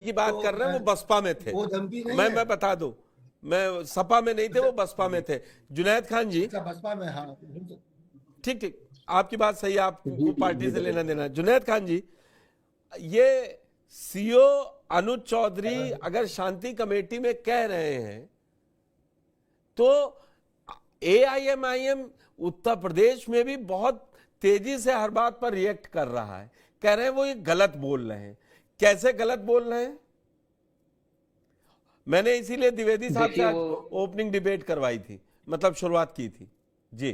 की बात कर रहे हैं, वो बसपा में थे। वो धमकी नहीं मैं बता दूं, मैं सपा में नहीं थे, वो बसपा में थे। जुनैद खान जी, अच्छा बसपा में, हाँ। ठीक ठीक, आपकी बात सही है, जी आपको जी पार्टी जी से लेना बताइए। देना। जुनैद खान जी, ये सीओ अनुज चौधरी अगर शांति कमेटी में कह रहे हैं तो एआईएमआईएम उत्तर प्रदेश में भी बहुत तेजी से हर बात पर रिएक्ट कर रहा है। कह रहे हैं वो ये गलत बोल रहे हैं। कैसे गलत बोल रहे हैं? मैंने इसीलिए द्विवेदी साहब से देखिए आज वो ओपनिंग डिबेट करवाई थी, मतलब शुरुआत की थी जी।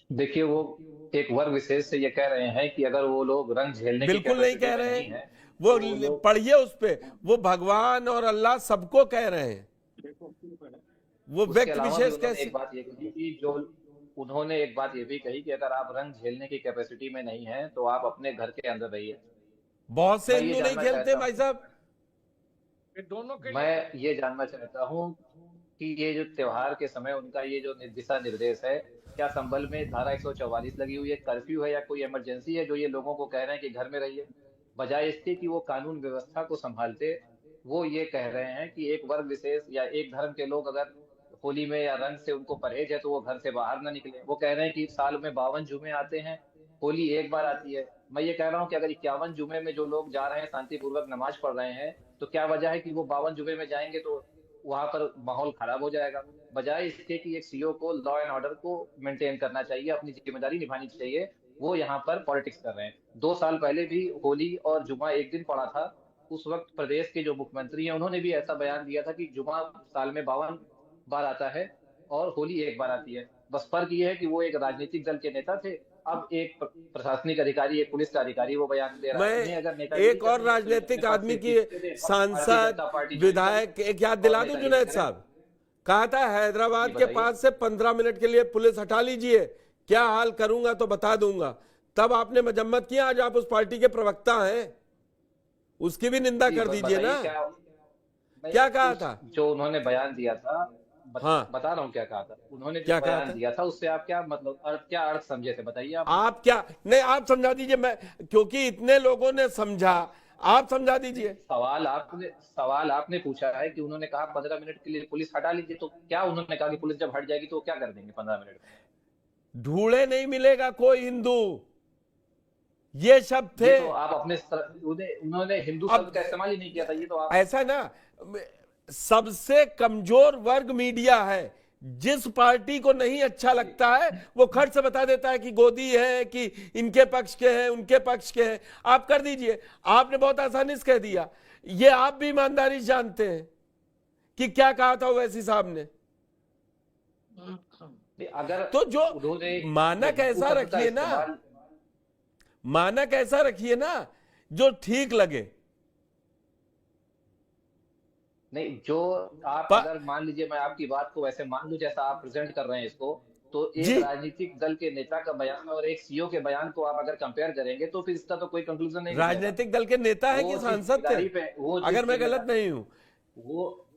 देखिए वो एक वर्ग विशेष से ये कह रहे हैं कि अगर वो लोग रंग झेलने की बिल्कुल नहीं कैपेसिटी कह में रहे नहीं हैं है वो। तो वो लोग। पढ़िए उस पे, वो भगवान और अल्लाह सबको कह रहे हैं, वो उसके व्यक्ति अलावा भी विशेष उन्होंने कैसे? एक बात ये कही कि जो उन्होंने एक बात ये भी कही कि अगर आप रंग झेलने की कैपेसिटी में नहीं है तो आप अपने घर के अंदर रहिए। बहुत से मैं ये हिंदू नहीं जानना खेलते चाहता भाई हूँ साहब। मैं ये जानना चाहता हूँ कि ये जो त्योहार के समय उनका ये जो दिशा निर्देश है, क्या संबल में धारा 144 लगी हुई है, कर्फ्यू है या कोई इमरजेंसी है जो ये लोगों को कह रहे हैं कि घर में रहिए? बजाय इसके कि वो कानून व्यवस्था को संभालते, वो ये कह रहे हैं कि एक वर्ग विशेष या एक धर्म के लोग अगर होली में या रंग से उनको परहेज है तो वो घर से बाहर ना निकले। वो कह रहे हैं कि साल में 52 जुमे आते हैं, होली एक बार आती है। मैं ये कह रहा हूँ कि अगर 51 जुमे में जो लोग जा रहे हैं शांतिपूर्वक नमाज पढ़ रहे हैं, तो क्या वजह है कि वो 52 जुमे में जाएंगे तो वहां पर माहौल खराब हो जाएगा? बजाय इसके कि एक सीओ को लॉ एंड ऑर्डर को मेंटेन करना चाहिए, अपनी जिम्मेदारी निभानी चाहिए, वो यहाँ पर पॉलिटिक्स कर रहे हैं। 2 साल पहले भी होली और जुमा एक दिन पड़ा था। उस वक्त प्रदेश के जो मुख्यमंत्री हैं उन्होंने भी ऐसा बयान दिया था कि जुमा साल में 52 बार आता है और होली एक बार आती है। बस फर्क ये है कि वो एक राजनीतिक दल के नेता थे, अब एक प्रशासनिक अधिकारी, एक पुलिस का अधिकारी वो बयान दे रहा है। मैं उन्हें अगर नेतागिरी एक और करनी है तो ये अपने राजनीतिक पद से आदमी की, इस्तीफे दें और भारतीय सांसद जनता पार्टी ज्वाइन करें विधायक, एक याद और दिला दूं नेतागिरी जुनैद करें। साहब, कहा था जी हैदराबाद के बताइए। पास से 15 मिनट के लिए पुलिस हटा लीजिए, क्या हाल करूंगा तो बता दूंगा। तब आपने मजम्मत किया, आज आप उस पार्टी के प्रवक्ता हैं, उसकी भी निंदा जी कर दीजिए बताइए ना। क्या। मैं क्या कहा उस था? जो उन्होंने बयान दिया था, हाँ, बता रहा हूँ क्या कहा था। उन्होंने जो क्या कहा बयान था? दिया था उससे आप क्या मतलब अर्थ, क्या अर्थ समझे थे, बताइए आप मुझे। आप क्या, नहीं आप समझा दीजिए, मैं, क्योंकि इतने लोगों ने समझा, आप समझा नहीं, दीजिए। सवाल आपने पूछा है कि उन्होंने कहा 15 मिनट के लिए पुलिस हटा लीजिए, तो क्या उन्होंने कहा कि पुलिस जब हट जाएगी तो वो क्या कर देंगे 15 मिनट में? ढूंढे नहीं मिलेगा कोई हिंदू, ये शब्द ये थे। तो आप उन्होंने हिंदू शब्द अब का इस्तेमाल ही नहीं किया था, ये तो आप। ऐसा ना, सबसे कमजोर वर्ग मीडिया है। जिस पार्टी को नहीं अच्छा लगता है वो खट से बता देता है कि गोदी है, कि इनके पक्ष के हैं, उनके पक्ष के हैं। आप कर दीजिए, आपने बहुत आसानी से कह दिया। ये आप भी ईमानदारी से जानते हैं कि क्या कहा था ओवैसी साहब ने। अगर तो जो उन्होंने मानक हिंदू ऐसा शब्द का रखिए ना, इस्तेमाल। मानक ऐसा रखिए ना जो ठीक लगे। नहीं, जो आप प, अगर मान लीजिए, मैं आपकी बात को वैसे मान लूं जैसा आप प्रेजेंट कर रहे हैं इसको, तो एक जी, राजनीतिक दल के नेता का बयान और एक सीईओ के बयान को आप अगर कंपेयर करेंगे तो फिर इसका तो कोई कंक्लूजन नहीं निकलेगा। राजनीतिक दल के नेता है कि वो जिस सांसद थे, जिम्मेदारी पे वो अगर जिस मैं गलत जिम्मेदारी नहीं हूं। वो